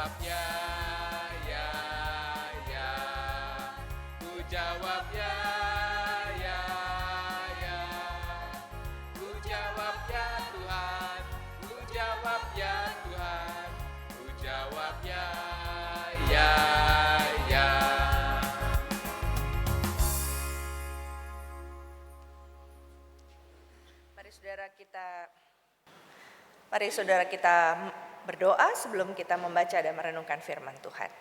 jawab ya, ya, ya. Ku jawab ya, ya, ya. Ku jawab ya Tuhan, ku jawab ya Tuhan, ku jawab ya, ya, ya. Mari saudara kita berdoa sebelum kita membaca dan merenungkan firman Tuhan.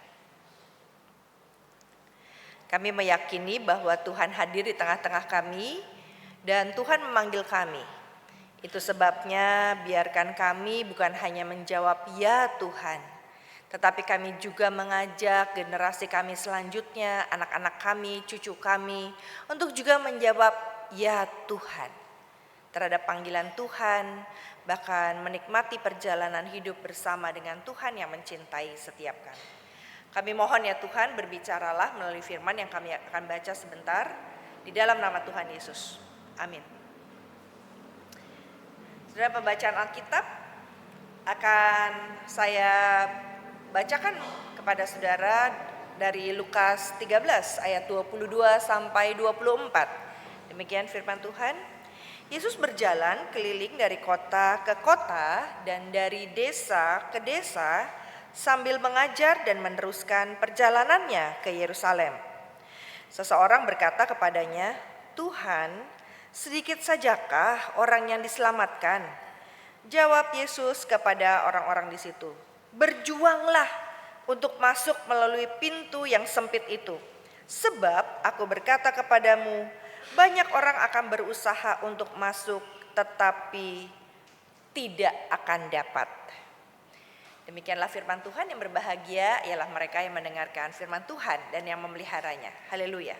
Kami meyakini bahwa Tuhan hadir di tengah-tengah kami dan Tuhan memanggil kami. Itu sebabnya biarkan kami bukan hanya menjawab ya Tuhan, tetapi kami juga mengajak generasi kami selanjutnya, anak-anak kami, cucu kami, untuk juga menjawab ya Tuhan terhadap panggilan Tuhan, bahkan menikmati perjalanan hidup bersama dengan Tuhan yang mencintai setiap kami. Kami mohon ya Tuhan, berbicaralah melalui firman yang kami akan baca sebentar di dalam nama Tuhan Yesus. Amin. Saudara, pembacaan Alkitab akan saya bacakan kepada saudara dari Lukas 13 ayat 22 sampai 24. Demikian firman Tuhan. Yesus berjalan keliling dari kota ke kota dan dari desa ke desa sambil mengajar dan meneruskan perjalanannya ke Yerusalem. Seseorang berkata kepadanya, "Tuhan, sedikit sajakah orang yang diselamatkan?" Jawab Yesus kepada orang-orang di situ, "Berjuanglah untuk masuk melalui pintu yang sempit itu. Sebab aku berkata kepadamu, banyak orang akan berusaha untuk masuk tetapi tidak akan dapat." Demikianlah firman Tuhan. Yang berbahagia ialah mereka yang mendengarkan firman Tuhan dan yang memeliharanya. Haleluya.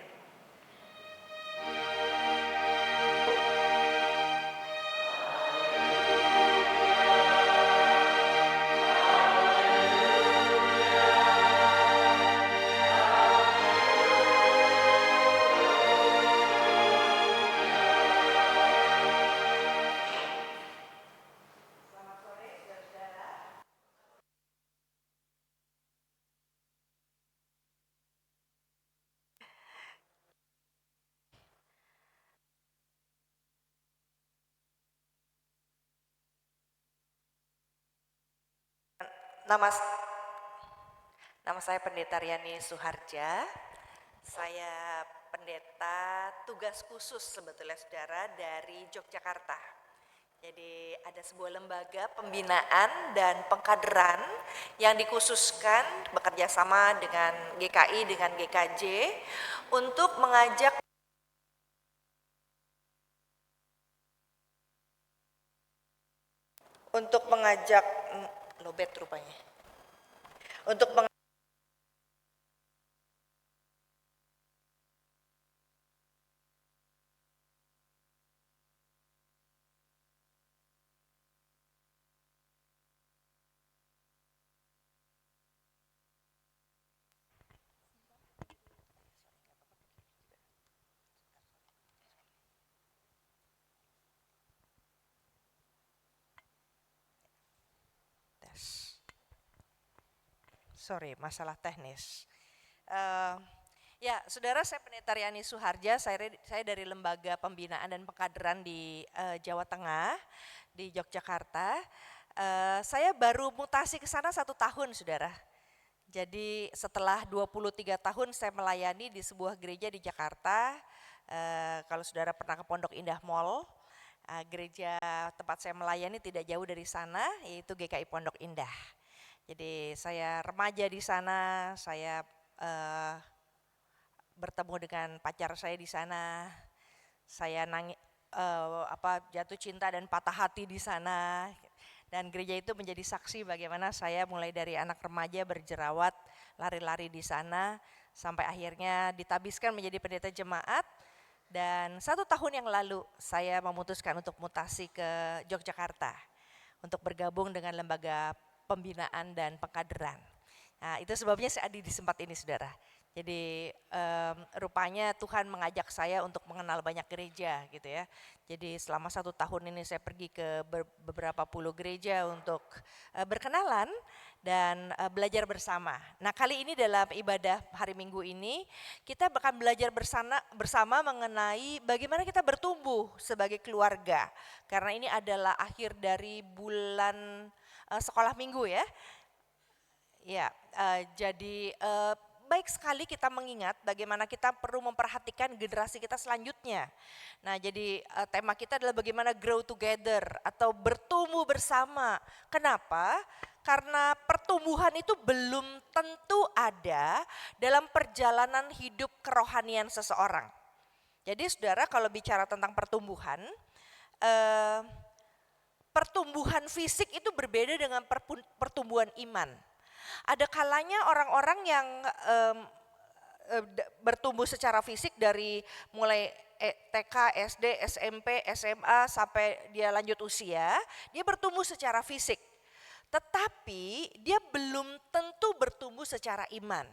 Nama saya Pendeta Riani Suharja. Saya pendeta tugas khusus sebetulnya saudara dari Yogyakarta. Jadi ada sebuah lembaga pembinaan dan pengkaderan yang dikhususkan bekerja sama dengan GKI, dengan GKJ untuk mengajak lobet rupanya. Masalah teknis. Ya, saudara, saya Pendeta Riani Suharja. Saya dari Lembaga Pembinaan dan Pengkaderan di Jawa Tengah, di Yogyakarta. Saya baru mutasi ke sana 1 tahun, saudara. Jadi setelah 23 tahun saya melayani di sebuah gereja di Jakarta. Kalau saudara pernah ke Pondok Indah Mall, gereja tempat saya melayani tidak jauh dari sana, yaitu GKI Pondok Indah. Jadi saya remaja di sana, saya bertemu dengan pacar saya di sana, saya jatuh cinta dan patah hati di sana. Dan gereja itu menjadi saksi bagaimana saya mulai dari anak remaja berjerawat, lari-lari di sana, sampai akhirnya ditabiskan menjadi pendeta jemaat. Dan 1 tahun yang lalu saya memutuskan untuk mutasi ke Yogyakarta untuk bergabung dengan lembaga pembinaan dan pengkaderan. Nah, itu sebabnya saya ada di tempat ini, saudara. Jadi rupanya Tuhan mengajak saya untuk mengenal banyak gereja gitu ya. Jadi selama 1 tahun ini saya pergi ke beberapa puluh gereja untuk berkenalan dan belajar bersama. Nah kali ini dalam ibadah hari Minggu ini kita akan belajar bersama mengenai bagaimana kita bertumbuh sebagai keluarga. Karena ini adalah akhir dari bulan sekolah minggu ya. Ya, jadi baik sekali kita mengingat bagaimana kita perlu memperhatikan generasi kita selanjutnya. Nah, jadi tema kita adalah bagaimana grow together atau bertumbuh bersama. Kenapa? Karena pertumbuhan itu belum tentu ada dalam perjalanan hidup kerohanian seseorang. Jadi saudara kalau bicara tentang pertumbuhan, pertumbuhan fisik itu berbeda dengan pertumbuhan iman. Ada kalanya orang-orang yang bertumbuh secara fisik dari mulai TK, SD, SMP, SMA sampai dia lanjut usia, dia bertumbuh secara fisik. Tetapi dia belum tentu bertumbuh secara iman.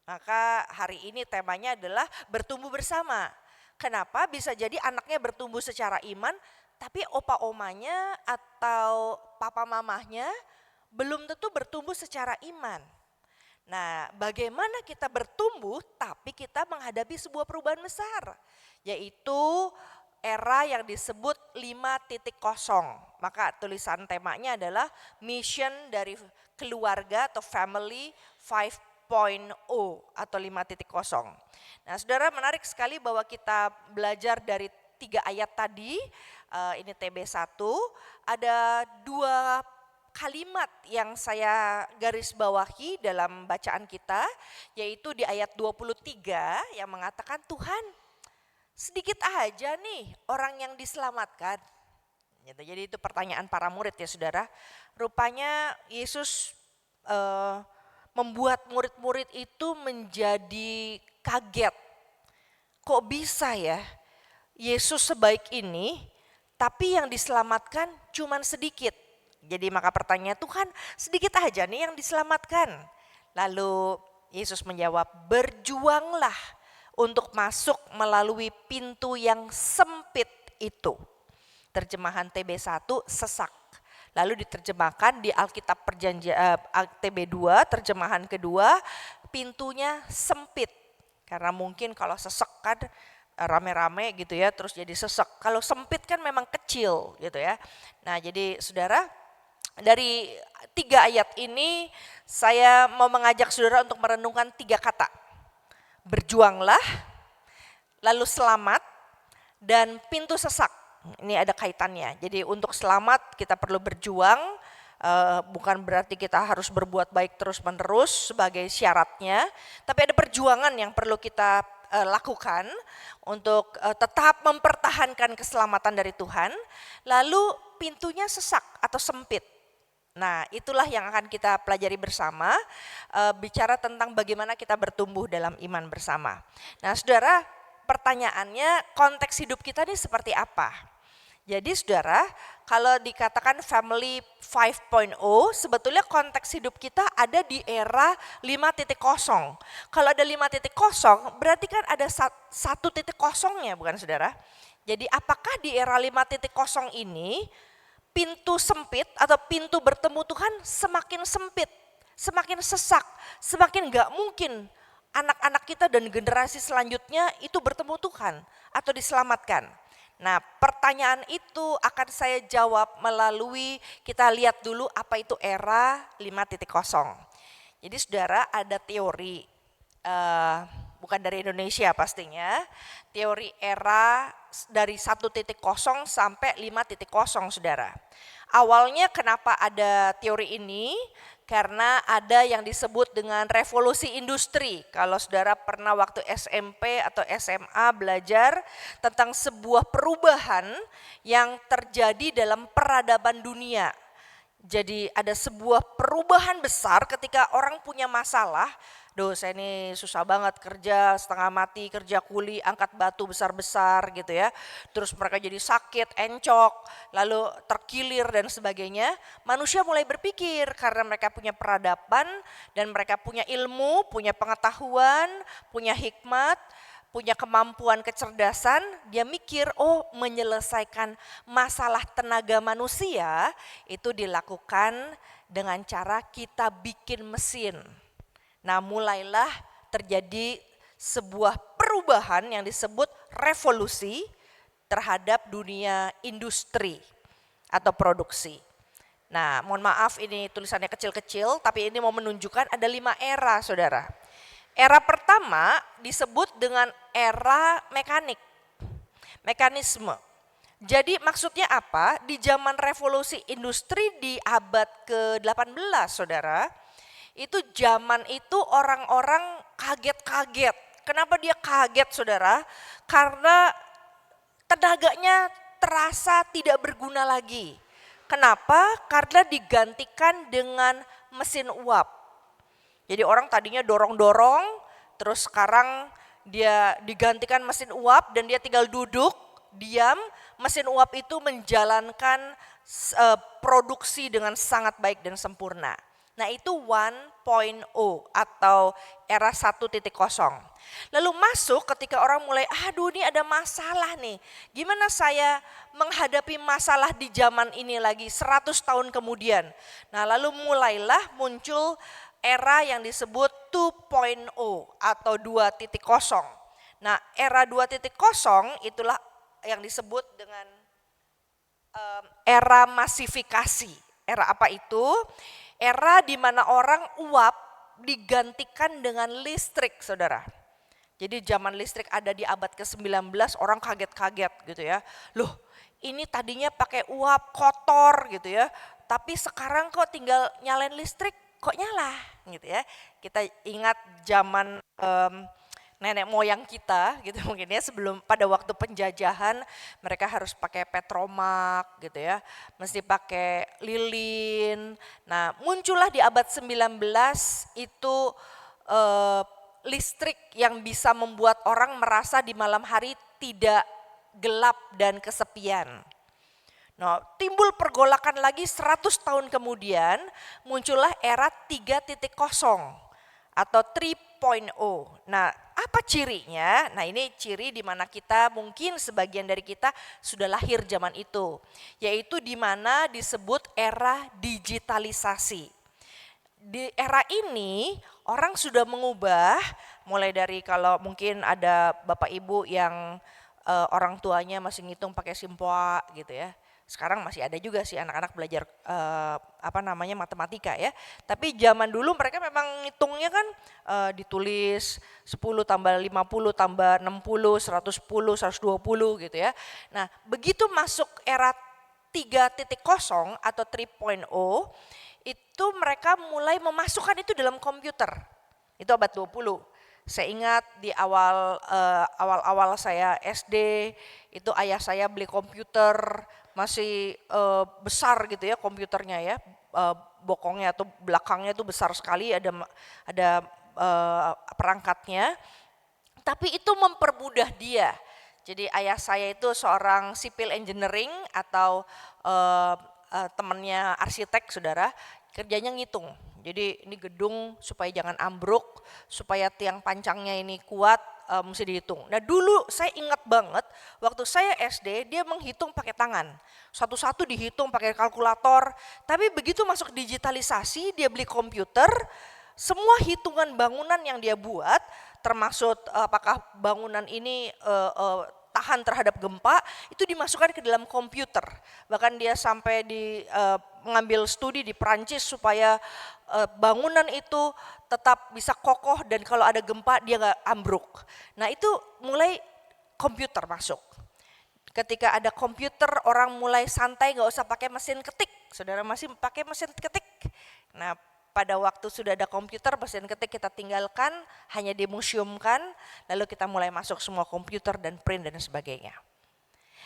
Maka hari ini temanya adalah bertumbuh bersama. Kenapa? Bisa jadi anaknya bertumbuh secara iman, tapi opa-omanya atau papa mamahnya belum tentu bertumbuh secara iman. Nah, bagaimana kita bertumbuh tapi kita menghadapi sebuah perubahan besar, yaitu era yang disebut 5.0. Maka tulisan temanya adalah mission dari keluarga atau family 5.0 atau 5.0. Nah, saudara menarik sekali bahwa kita belajar dari 3 ayat tadi, ini TB1, ada 2 kalimat yang saya garis bawahi dalam bacaan kita, yaitu di ayat 23 yang mengatakan Tuhan sedikit aja nih orang yang diselamatkan. Jadi itu pertanyaan para murid ya saudara. Rupanya Yesus membuat murid-murid itu menjadi kaget. Kok bisa ya Yesus sebaik ini tapi yang diselamatkan cuman sedikit. Jadi maka pertanyaan Tuhan sedikit aja nih yang diselamatkan. Lalu Yesus menjawab, berjuanglah untuk masuk melalui pintu yang sempit itu. Terjemahan TB1 sesak. Lalu diterjemahkan di Alkitab TB2 terjemahan kedua, pintunya sempit. Karena mungkin kalau sesek kan rame-rame gitu ya, terus jadi sesek. Kalau sempit kan memang kecil gitu ya. Nah jadi saudara, dari 3 ayat ini saya mau mengajak saudara untuk merenungkan 3 kata. Berjuanglah, lalu selamat, dan pintu sesak. Ini ada kaitannya. Jadi untuk selamat kita perlu berjuang, bukan berarti kita harus berbuat baik terus-menerus sebagai syaratnya, tapi ada perjuangan yang perlu kita lakukan untuk tetap mempertahankan keselamatan dari Tuhan. Lalu pintunya sesak atau sempit. Nah itulah yang akan kita pelajari bersama, bicara tentang bagaimana kita bertumbuh dalam iman bersama. Nah saudara, pertanyaannya konteks hidup kita ini seperti apa? Jadi saudara, kalau dikatakan family 5.0, sebetulnya konteks hidup kita ada di era 5.0. Kalau ada 5.0 berarti kan ada 1.0-nya bukan saudara? Jadi apakah di era 5.0 ini pintu sempit atau pintu bertemu Tuhan semakin sempit, semakin sesak, semakin gak mungkin anak-anak kita dan generasi selanjutnya itu bertemu Tuhan atau diselamatkan. Nah pertanyaan itu akan saya jawab melalui kita lihat dulu apa itu era 5.0. Jadi saudara ada teori, bukan dari Indonesia pastinya, teori era dari 1.0 sampai 5.0 saudara. Awalnya kenapa ada teori ini? Karena ada yang disebut dengan revolusi industri. Kalau saudara pernah waktu SMP atau SMA belajar tentang sebuah perubahan yang terjadi dalam peradaban dunia. Jadi ada sebuah perubahan besar ketika orang punya masalah. Duh, saya ini susah banget kerja setengah mati, kerja kuli, angkat batu besar-besar gitu ya. Terus mereka jadi sakit, encok, lalu terkilir dan sebagainya. Manusia mulai berpikir karena mereka punya peradaban dan mereka punya ilmu, punya pengetahuan, punya hikmat, punya kemampuan kecerdasan, dia mikir, oh menyelesaikan masalah tenaga manusia itu dilakukan dengan cara kita bikin mesin. Nah, mulailah terjadi sebuah perubahan yang disebut revolusi terhadap dunia industri atau produksi. Nah, mohon maaf ini tulisannya kecil-kecil, tapi ini mau menunjukkan ada 5 era, saudara. Era pertama disebut dengan era mekanisme. Jadi maksudnya apa? Di zaman revolusi industri di abad ke-18, saudara, itu zaman itu orang-orang kaget-kaget. Kenapa dia kaget, saudara? Karena tenaganya terasa tidak berguna lagi. Kenapa? Karena digantikan dengan mesin uap. Jadi orang tadinya dorong-dorong, terus sekarang dia digantikan mesin uap dan dia tinggal duduk, diam, mesin uap itu menjalankan produksi dengan sangat baik dan sempurna. Nah itu 1.0 atau era 1.0. Lalu masuk ketika orang mulai, aduh ini ada masalah nih. Gimana saya menghadapi masalah di zaman ini lagi 100 tahun kemudian. Nah lalu mulailah muncul era yang disebut 2.0 atau 2.0. Nah era 2.0 itulah yang disebut dengan era masifikasi. Era apa itu? Era di mana orang uap digantikan dengan listrik, saudara. Jadi zaman listrik ada di abad ke-19, orang kaget-kaget gitu ya. Loh, ini tadinya pakai uap kotor gitu ya, tapi sekarang kok tinggal nyalain listrik kok nyala gitu ya. Kita ingat zaman nenek moyang kita gitu mungkin ya, sebelum pada waktu penjajahan mereka harus pakai petromak gitu ya, mesti pakai lilin. Nah muncullah di abad 19 itu listrik yang bisa membuat orang merasa di malam hari tidak gelap dan kesepian. Nah, timbul pergolakan lagi 100 tahun kemudian muncullah era 3.0 atau 3.0. Nah, apa cirinya? Nah, ini ciri di mana kita mungkin sebagian dari kita sudah lahir zaman itu, yaitu di mana disebut era digitalisasi. Di era ini orang sudah mengubah, mulai dari kalau mungkin ada Bapak Ibu yang orang tuanya masih ngitung pakai simpoa gitu ya. Sekarang masih ada juga sih anak-anak belajar matematika ya. Tapi zaman dulu mereka memang ngitungnya kan ditulis 10 tambah 50 tambah 60, 110, 120 gitu ya. Nah begitu masuk era 3.0 atau 3.0 itu mereka mulai memasukkan itu dalam komputer. Itu abad 20. Saya ingat di awal-awal saya SD itu ayah saya beli komputer masih besar gitu ya komputernya ya, bokongnya atau belakangnya itu besar sekali, ada perangkatnya, tapi itu mempermudah dia. Jadi ayah saya itu seorang civil engineering atau temannya arsitek, saudara, kerjanya ngitung. Jadi ini gedung supaya jangan ambruk, supaya tiang pancangnya ini kuat, mesti dihitung. Nah dulu saya ingat banget waktu saya SD dia menghitung pakai tangan, satu-satu dihitung pakai kalkulator. Tapi begitu masuk digitalisasi dia beli komputer, semua hitungan bangunan yang dia buat, termasuk apakah bangunan ini tahan terhadap gempa, itu dimasukkan ke dalam komputer. Bahkan dia sampai mengambil studi di Prancis supaya bangunan itu tetap bisa kokoh dan kalau ada gempa dia nggak ambruk. Nah itu mulai komputer masuk. Ketika ada komputer orang mulai santai, nggak usah pakai mesin ketik. Saudara masih pakai mesin ketik. Nah pada waktu sudah ada komputer, mesin ketik kita tinggalkan, hanya dimuseumkan, lalu kita mulai masuk semua komputer dan print dan sebagainya.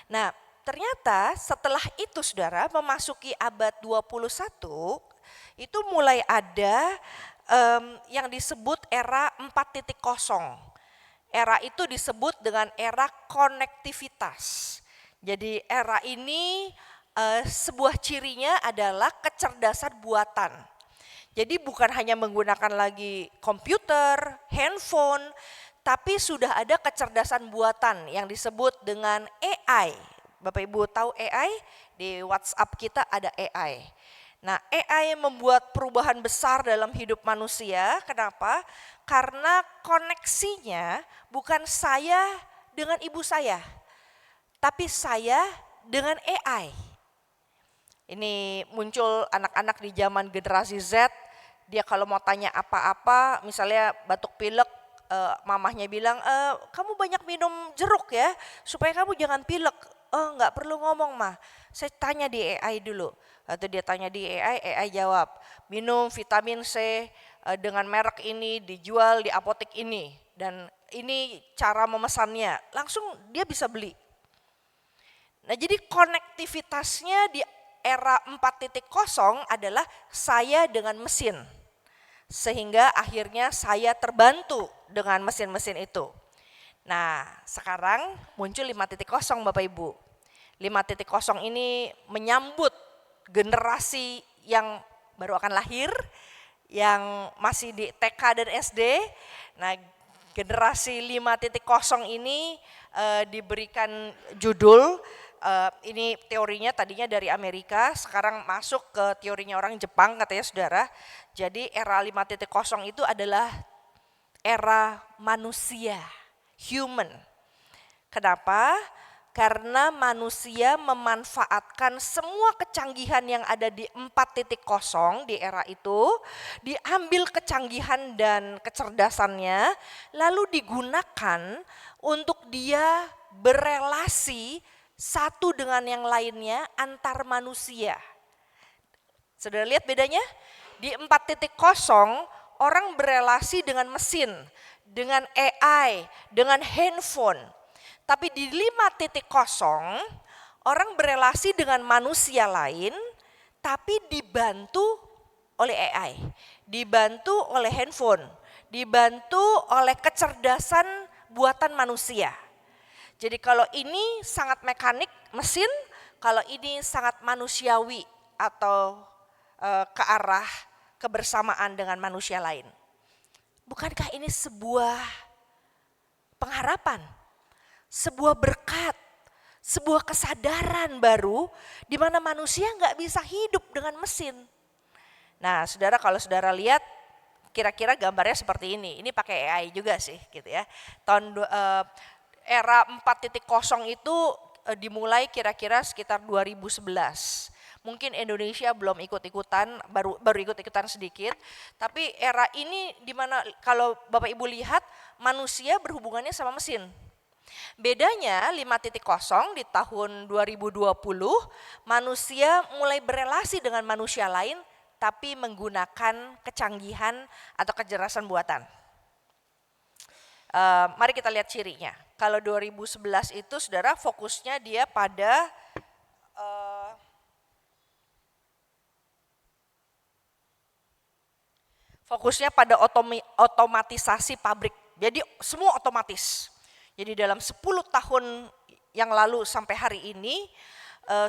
Nah ternyata setelah itu saudara memasuki abad 21, itu mulai ada yang disebut era 4.0. Era itu disebut dengan era konektivitas. Jadi era ini sebuah cirinya adalah kecerdasan buatan. Jadi bukan hanya menggunakan lagi komputer, handphone, tapi sudah ada kecerdasan buatan yang disebut dengan AI. Bapak Ibu tahu AI? Di WhatsApp kita ada AI. Nah, AI membuat perubahan besar dalam hidup manusia. Kenapa? Karena koneksinya bukan saya dengan ibu saya, tapi saya dengan AI. Ini muncul anak-anak di zaman generasi Z, dia kalau mau tanya apa-apa, misalnya batuk pilek, mamahnya bilang, kamu banyak minum jeruk ya, supaya kamu jangan pilek. Oh, nggak perlu ngomong mah, saya tanya di AI dulu. Atau dia tanya di AI jawab, minum vitamin C dengan merek ini dijual di apotek ini, dan ini cara memesannya, langsung dia bisa beli. Nah, jadi konektivitasnya di era 4.0 adalah saya dengan mesin. Sehingga akhirnya saya terbantu dengan mesin-mesin itu. Nah, sekarang muncul 5.0 Bapak Ibu. 5.0 ini menyambut generasi yang baru akan lahir, yang masih di TK dan SD. Nah, generasi 5.0 ini diberikan judul, ini teorinya tadinya dari Amerika, sekarang masuk ke teorinya orang Jepang katanya saudara. Jadi era 5.0 itu adalah era manusia, human. Kenapa? Karena manusia memanfaatkan semua kecanggihan yang ada di 4.0 di era itu, diambil kecanggihan dan kecerdasannya, lalu digunakan untuk dia berelasi satu dengan yang lainnya antar manusia. Saudara lihat bedanya? Di 4.0 orang berelasi dengan mesin, dengan AI, dengan handphone. Tapi di 5.0 orang berelasi dengan manusia lain, tapi dibantu oleh AI, dibantu oleh handphone, dibantu oleh kecerdasan buatan manusia. Jadi kalau ini sangat mekanik, mesin, kalau ini sangat manusiawi atau ke arah kebersamaan dengan manusia lain. Bukankah ini sebuah pengharapan? Sebuah berkat, sebuah kesadaran baru di mana manusia nggak bisa hidup dengan mesin. Nah, saudara, kalau saudara lihat kira-kira gambarnya seperti ini. Ini pakai AI juga sih, gitu ya. Era 4.0 itu dimulai kira-kira sekitar 2011. Mungkin Indonesia belum ikut-ikutan, baru ikut-ikutan sedikit. Tapi era ini di mana kalau Bapak Ibu lihat manusia berhubungannya sama mesin. Bedanya 5.0 di tahun 2020 manusia mulai berelasi dengan manusia lain tapi menggunakan kecanggihan atau kecerdasan buatan. Mari kita lihat cirinya. Kalau 2011 itu saudara fokusnya dia pada otomatisasi pabrik. Jadi semua otomatis. Jadi dalam 10 tahun yang lalu sampai hari ini,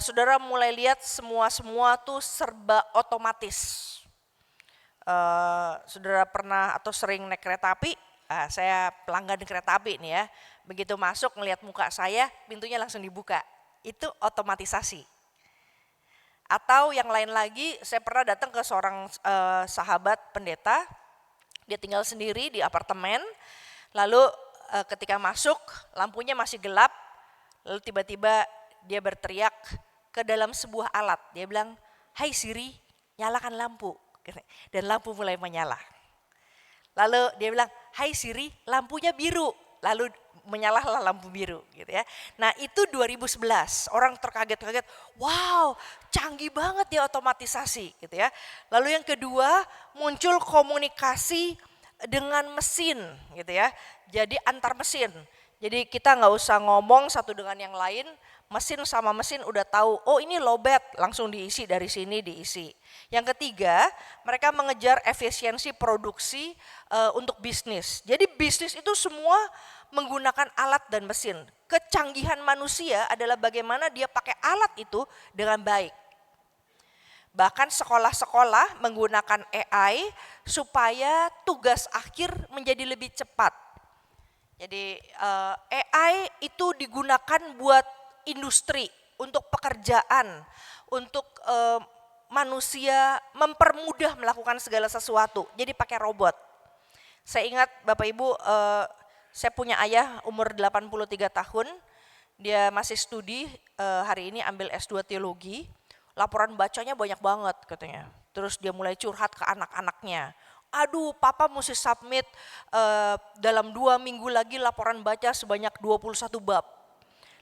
saudara mulai lihat semua tuh serba otomatis. Saudara pernah atau sering naik kereta api? Saya pelanggan kereta api nih ya. Begitu masuk ngelihat muka saya, pintunya langsung dibuka. Itu otomatisasi. Atau yang lain lagi, saya pernah datang ke seorang sahabat pendeta, dia tinggal sendiri di apartemen, lalu ketika masuk lampunya masih gelap, lalu tiba-tiba dia berteriak ke dalam sebuah alat, dia bilang, "Hai Siri, nyalakan lampu," dan lampu mulai menyala. Lalu dia bilang, "Hai Siri, lampunya biru," lalu menyalalah lampu biru, gitu ya. Nah itu 2011, orang terkaget-kaget, wow canggih banget ya otomatisasi, gitu ya. Lalu yang kedua muncul komunikasi dengan mesin, gitu ya. Jadi antar mesin. Jadi kita nggak usah ngomong satu dengan yang lain, Mesin sama mesin udah tahu, oh ini lowbat, langsung diisi dari sini diisi. Yang ketiga, mereka mengejar efisiensi produksi untuk bisnis. Jadi bisnis itu semua menggunakan alat dan mesin. Kecanggihan manusia adalah bagaimana dia pakai alat itu dengan baik. Bahkan sekolah-sekolah menggunakan AI supaya tugas akhir menjadi lebih cepat. Jadi AI itu digunakan buat industri, untuk pekerjaan, untuk manusia mempermudah melakukan segala sesuatu. Jadi pakai robot. Saya ingat Bapak Ibu, saya punya ayah umur 83 tahun, dia masih studi, hari ini ambil S2 teologi, laporan bacanya banyak banget katanya. Terus dia mulai curhat ke anak-anaknya. Aduh, papa mesti submit dalam 2 minggu lagi laporan baca sebanyak 21 bab.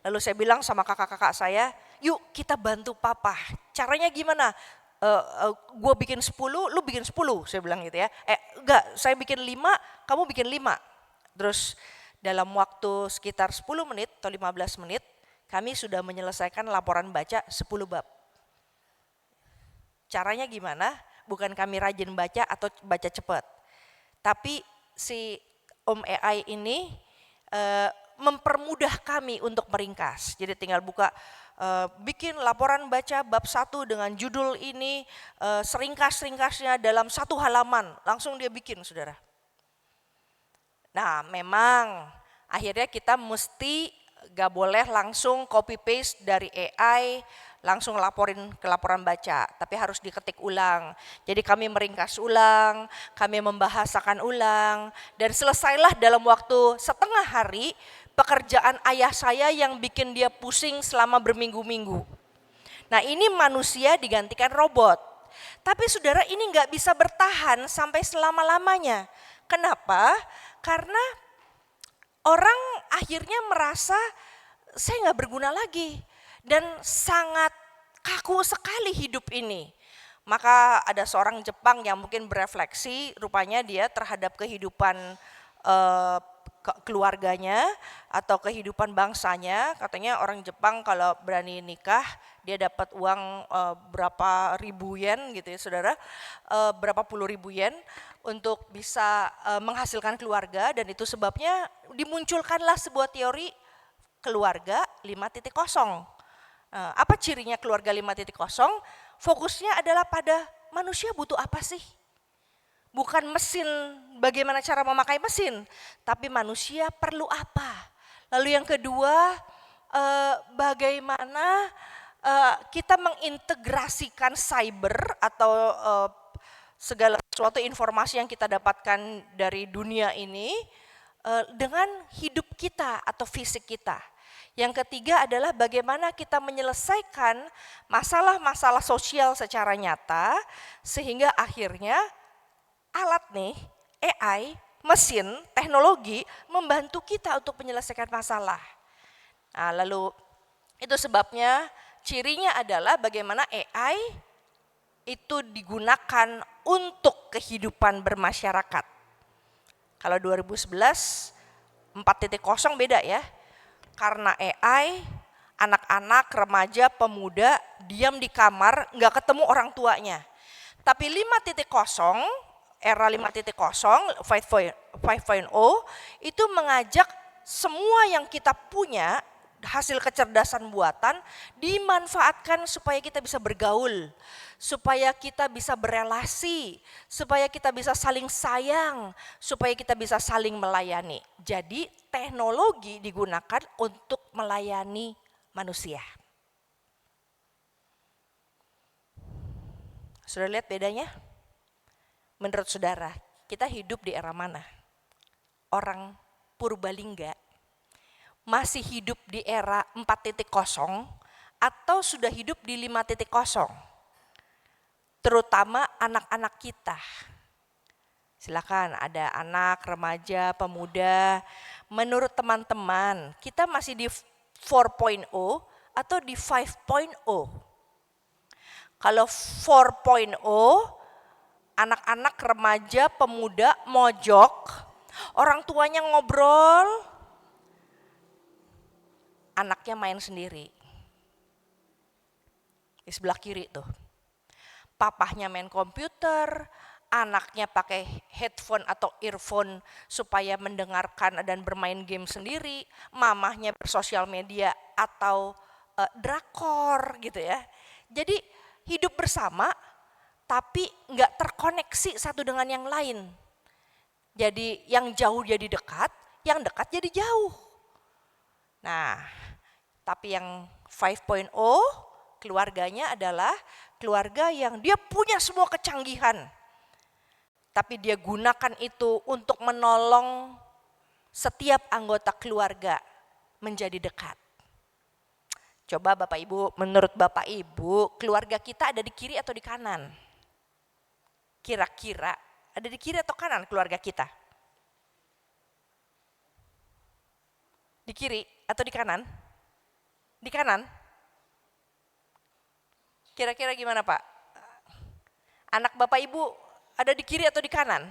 Lalu saya bilang sama kakak-kakak saya, yuk kita bantu papa. Caranya gimana? Gue bikin 10, lu bikin 10, saya bilang gitu ya. Enggak, saya bikin 5, kamu bikin 5. Terus dalam waktu sekitar 10 menit atau 15 menit, kami sudah menyelesaikan laporan baca 10 bab. Caranya gimana? Bukan kami rajin baca atau baca cepat. Tapi si Om AI ini mempermudah kami untuk meringkas. Jadi tinggal buka, bikin laporan baca bab 1 dengan judul ini, seringkas-ringkasnya dalam 1 halaman. Langsung dia bikin, saudara. Nah memang akhirnya kita mesti gak boleh langsung copy paste dari AI, langsung laporin ke laporan baca, tapi harus diketik ulang. Jadi kami meringkas ulang, kami membahasakan ulang, dan selesailah dalam waktu setengah hari pekerjaan ayah saya yang bikin dia pusing selama berminggu-minggu. Nah ini manusia digantikan robot. Tapi saudara, ini nggak bisa bertahan sampai selama-lamanya. Kenapa? Karena orang akhirnya merasa saya nggak berguna lagi. Dan sangat kaku sekali hidup ini. Maka ada seorang Jepang yang mungkin berefleksi, rupanya dia terhadap kehidupan keluarganya atau kehidupan bangsanya. Katanya orang Jepang kalau berani nikah, dia dapat uang berapa ribu yen gitu ya saudara, berapa puluh ribu yen untuk bisa menghasilkan keluarga, dan itu sebabnya dimunculkanlah sebuah teori keluarga 5.0. Apa cirinya keluarga 5.0? Fokusnya adalah pada manusia butuh apa sih? Bukan mesin, bagaimana cara memakai mesin, tapi manusia perlu apa? Lalu yang kedua, bagaimana kita mengintegrasikan cyber atau segala sesuatu informasi yang kita dapatkan dari dunia ini dengan hidup kita atau fisik kita. Yang ketiga adalah bagaimana kita menyelesaikan masalah-masalah sosial secara nyata, sehingga akhirnya alat nih, AI, mesin, teknologi membantu kita untuk menyelesaikan masalah. Nah, lalu itu sebabnya cirinya adalah bagaimana AI itu digunakan untuk kehidupan bermasyarakat. Kalau 2011 4.0 beda ya. Karena AI, anak-anak, remaja, pemuda diam di kamar, nggak ketemu orang tuanya. Tapi 5.0, era 5.0, 5.0 itu mengajak semua yang kita punya, hasil kecerdasan buatan, dimanfaatkan supaya kita bisa bergaul, supaya kita bisa berelasi, supaya kita bisa saling sayang, supaya kita bisa saling melayani. Jadi teknologi digunakan untuk melayani manusia. Sudah lihat bedanya? Menurut saudara, kita hidup di era mana? Orang Purbalingga masih hidup di era 4.0 atau sudah hidup di 5.0? Terutama anak-anak kita. Silakan, ada anak, remaja, pemuda. Menurut teman-teman, kita masih di 4.0 atau di 5.0? Kalau 4.0, anak-anak, remaja, pemuda, mojok, orang tuanya ngobrol, anaknya main sendiri. di sebelah kiri tuh. Papahnya main komputer, anaknya pakai headphone atau earphone supaya mendengarkan dan bermain game sendiri, mamahnya bersosial media atau drakor gitu ya. Jadi hidup bersama tapi nggak terkoneksi satu dengan yang lain. Jadi yang jauh jadi dekat, yang dekat jadi jauh. Nah, tapi yang 5.0 keluarganya adalah keluarga yang dia punya semua kecanggihan. Tapi dia gunakan itu untuk menolong setiap anggota keluarga menjadi dekat. Coba Bapak Ibu, menurut Bapak Ibu, keluarga kita ada di kiri atau di kanan? Kira-kira ada di kiri atau kanan keluarga kita? Di kiri atau di kanan? Di kanan? Kira-kira gimana Pak? Anak Bapak Ibu ada di kiri atau di kanan?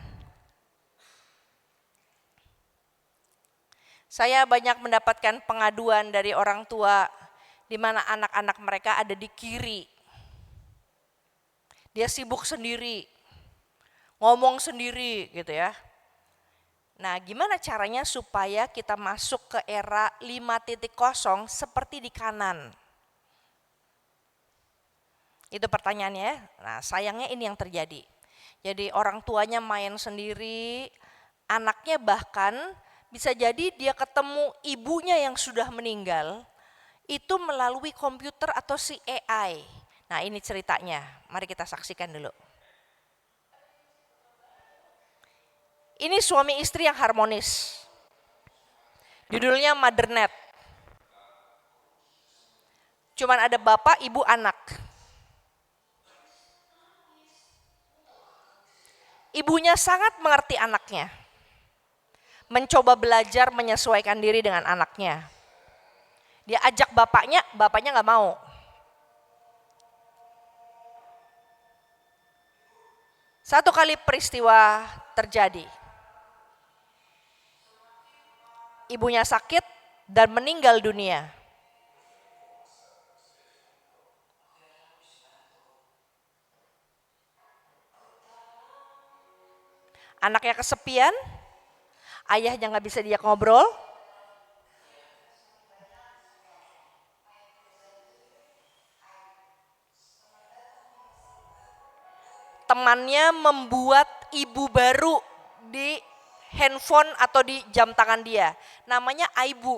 Saya banyak mendapatkan pengaduan dari orang tua di mana anak-anak mereka ada di kiri. Dia sibuk sendiri, ngomong sendiri gitu ya. Nah, gimana caranya supaya kita masuk ke era 5.0 seperti di kanan? Itu pertanyaannya. Nah, sayangnya ini yang terjadi. Jadi orang tuanya main sendiri, anaknya bahkan bisa jadi dia ketemu ibunya yang sudah meninggal, itu melalui komputer atau si AI. Nah, ini ceritanya, mari kita saksikan dulu. Ini suami istri yang harmonis. Judulnya Mothernet. Cuman ada bapak, ibu, anak. Ibunya sangat mengerti anaknya. Mencoba belajar menyesuaikan diri dengan anaknya. Dia ajak bapaknya, bapaknya nggak mau. Satu kali peristiwa terjadi. Ibunya sakit dan meninggal dunia. Anaknya kesepian, ayahnya nggak bisa diajak ngobrol. Temannya membuat ibu baru di handphone atau di jam tangan dia. Namanya Aibu.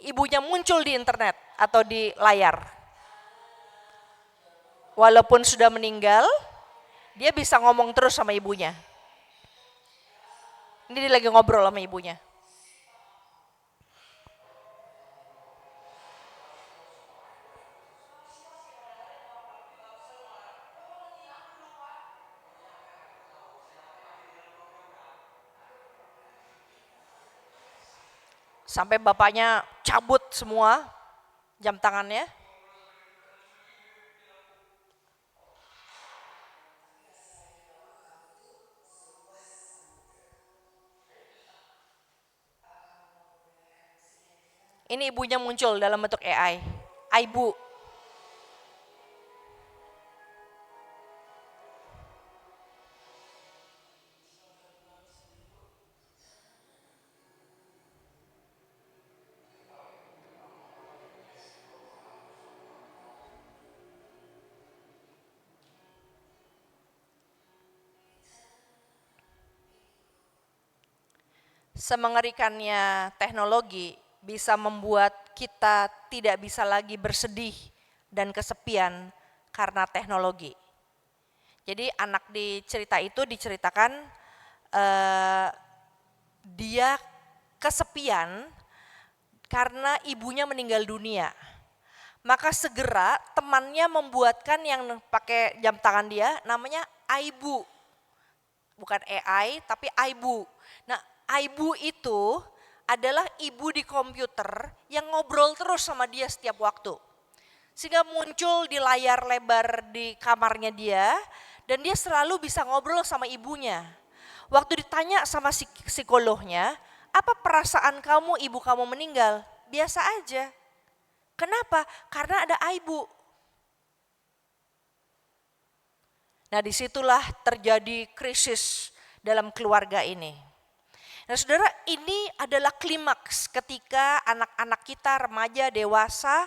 Ibunya muncul di internet atau di layar. Walaupun sudah meninggal, dia bisa ngomong terus sama ibunya. Ini dia lagi ngobrol sama ibunya. Sampai bapaknya cabut semua jam tangannya. Ini ibunya muncul dalam bentuk AI, Aibu. Semengerikannya teknologi bisa membuat kita tidak bisa lagi bersedih dan kesepian karena teknologi. Jadi anak di cerita itu diceritakan dia kesepian karena ibunya meninggal dunia. Maka segera temannya membuatkan yang pakai jam tangan dia namanya Aibu. Bukan AI tapi Aibu. Nah, Aibu itu adalah ibu di komputer yang ngobrol terus sama dia setiap waktu. Sehingga muncul di layar lebar di kamarnya dia dan dia selalu bisa ngobrol sama ibunya. Waktu ditanya sama psikolognya, apa perasaan kamu ibu kamu meninggal? Biasa aja. Kenapa? Karena ada ibu. Nah, disitulah terjadi krisis dalam keluarga ini. Nah, saudara, ini adalah klimaks ketika anak-anak kita, remaja, dewasa,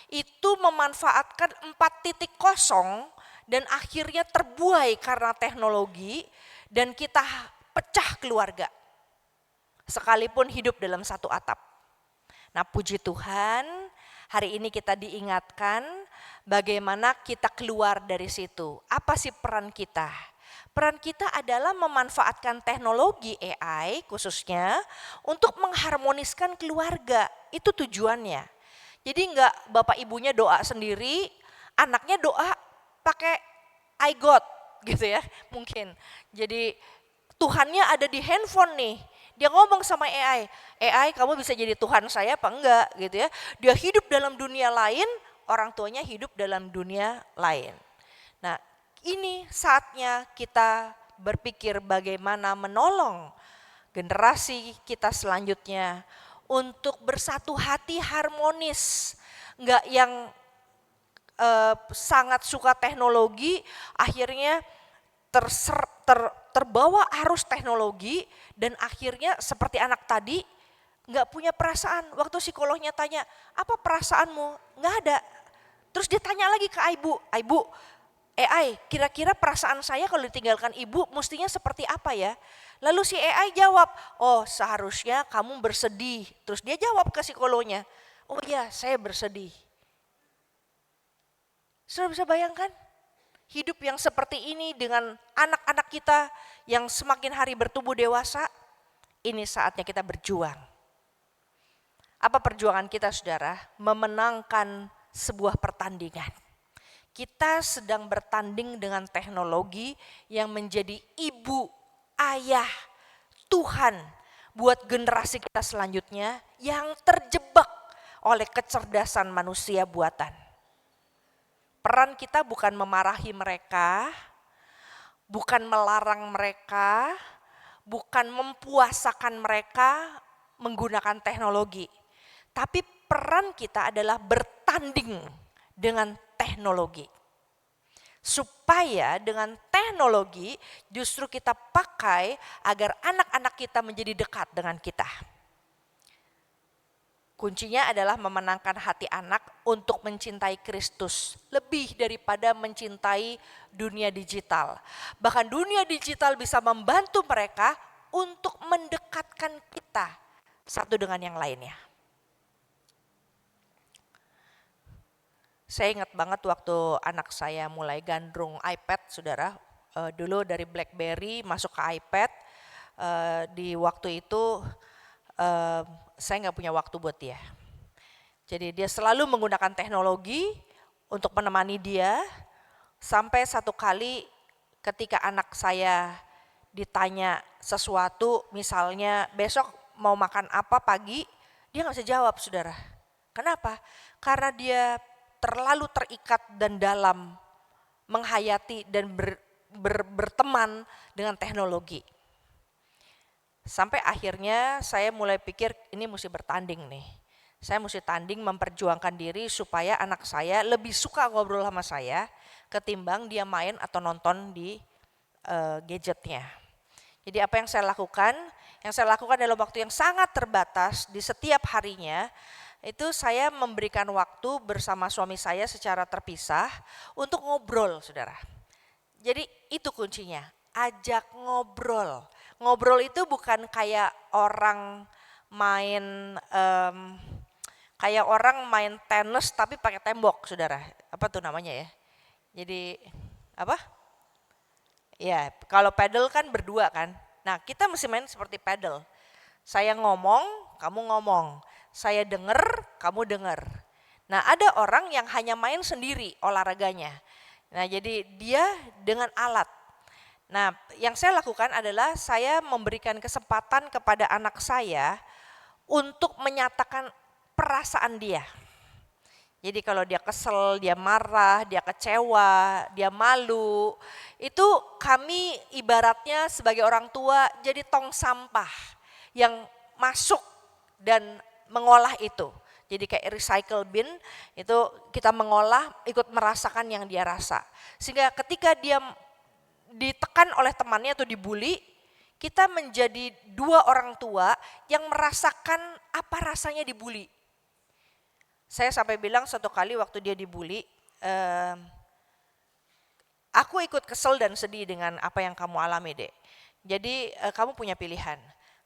itu memanfaatkan 4.0 dan akhirnya terbuai karena teknologi dan kita pecah keluarga. Sekalipun hidup dalam satu atap. Nah, puji Tuhan, hari ini kita diingatkan bagaimana kita keluar dari situ. Apa sih peran kita? Peran kita adalah memanfaatkan teknologi AI khususnya untuk mengharmoniskan keluarga. Itu tujuannya. Jadi enggak bapak ibunya doa sendiri, anaknya doa pakai I God gitu ya mungkin. Jadi Tuhannya ada di handphone nih. Dia ngomong sama AI, AI kamu bisa jadi Tuhan saya apa enggak gitu ya. Dia hidup dalam dunia lain, orang tuanya hidup dalam dunia lain. Nah, ini saatnya kita berpikir bagaimana menolong generasi kita selanjutnya untuk bersatu hati harmonis. Enggak yang sangat suka teknologi akhirnya terbawa arus teknologi dan akhirnya seperti anak tadi enggak punya perasaan. Waktu psikolognya tanya, apa perasaanmu? Enggak ada. Terus dia tanya lagi ke ibu, AI, kira-kira perasaan saya kalau ditinggalkan ibu mestinya seperti apa ya? Lalu si AI jawab, oh seharusnya kamu bersedih. Terus dia jawab ke psikolognya, oh iya saya bersedih. Sudah bisa bayangkan? Hidup yang seperti ini dengan anak-anak kita yang semakin hari bertumbuh dewasa, ini saatnya kita berjuang. Apa perjuangan kita saudara? Memenangkan sebuah pertandingan. Kita sedang bertanding dengan teknologi yang menjadi ibu, ayah, Tuhan buat generasi kita selanjutnya yang terjebak oleh kecerdasan manusia buatan. Peran kita bukan memarahi mereka, bukan melarang mereka, bukan mempuasakan mereka menggunakan teknologi. Tapi peran kita adalah bertanding dengan teknologi. Supaya dengan teknologi justru kita pakai agar anak-anak kita menjadi dekat dengan kita. Kuncinya adalah memenangkan hati anak untuk mencintai Kristus lebih daripada mencintai dunia digital. Bahkan dunia digital bisa membantu mereka untuk mendekatkan kita satu dengan yang lainnya. Saya ingat banget waktu anak saya mulai gandrung iPad, saudara. Dulu dari BlackBerry masuk ke iPad. Di waktu itu saya nggak punya waktu buat dia. Jadi dia selalu menggunakan teknologi untuk menemani dia. Sampai satu kali ketika anak saya ditanya sesuatu, misalnya besok mau makan apa pagi, dia nggak bisa jawab, saudara. Kenapa? Karena dia terlalu terikat dan dalam menghayati dan berteman dengan teknologi. Sampai akhirnya saya mulai pikir ini mesti bertanding nih. Saya mesti tanding memperjuangkan diri supaya anak saya lebih suka ngobrol sama saya ketimbang dia main atau nonton di gadgetnya. Jadi apa yang saya lakukan? Yang saya lakukan dalam waktu yang sangat terbatas di setiap harinya, itu saya memberikan waktu bersama suami saya secara terpisah untuk ngobrol, saudara. Jadi itu kuncinya, ajak ngobrol. Ngobrol itu bukan kayak orang main tenis tapi pakai tembok, saudara. Apa tuh namanya ya? Jadi apa? Ya, kalau paddle kan berdua kan. Nah, kita mesti main seperti paddle. Saya ngomong, kamu ngomong. Saya dengar, kamu dengar. Nah, ada orang yang hanya main sendiri olahraganya. Nah, jadi dia dengan alat. Nah, yang saya lakukan adalah saya memberikan kesempatan kepada anak saya untuk menyatakan perasaan dia. Jadi kalau dia kesel, dia marah, dia kecewa, dia malu, itu kami ibaratnya sebagai orang tua jadi tong sampah yang masuk dan mengolah itu. Jadi kayak recycle bin itu kita mengolah ikut merasakan yang dia rasa. Sehingga ketika dia ditekan oleh temannya atau dibully, kita menjadi dua orang tua yang merasakan apa rasanya dibully. Saya sampai bilang suatu kali waktu dia dibully, aku ikut kesel dan sedih dengan apa yang kamu alami, Dek. Jadi kamu punya pilihan.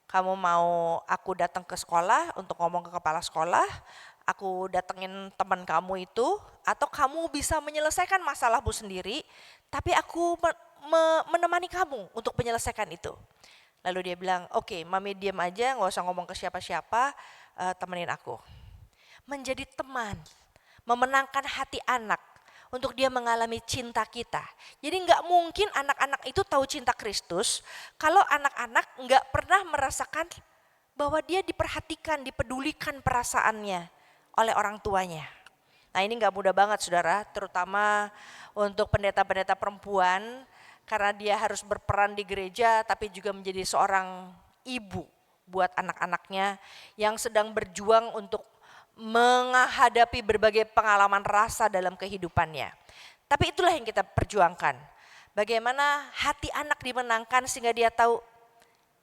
Kamu mau aku datang ke sekolah untuk ngomong ke kepala sekolah, aku datengin teman kamu itu, atau kamu bisa menyelesaikan masalahmu sendiri, tapi aku menemani kamu untuk menyelesaikan itu. Lalu dia bilang, oke, Mami diam aja, gak usah ngomong ke siapa-siapa, temenin aku. Menjadi teman, memenangkan hati anak, untuk dia mengalami cinta kita. Jadi nggak mungkin anak-anak itu tahu cinta Kristus kalau anak-anak nggak pernah merasakan bahwa dia diperhatikan, dipedulikan perasaannya oleh orang tuanya. Nah ini nggak mudah banget saudara, terutama untuk pendeta-pendeta perempuan karena dia harus berperan di gereja tapi juga menjadi seorang ibu buat anak-anaknya yang sedang berjuang untuk menghadapi berbagai pengalaman rasa dalam kehidupannya. Tapi itulah yang kita perjuangkan. Bagaimana hati anak dimenangkan sehingga dia tahu,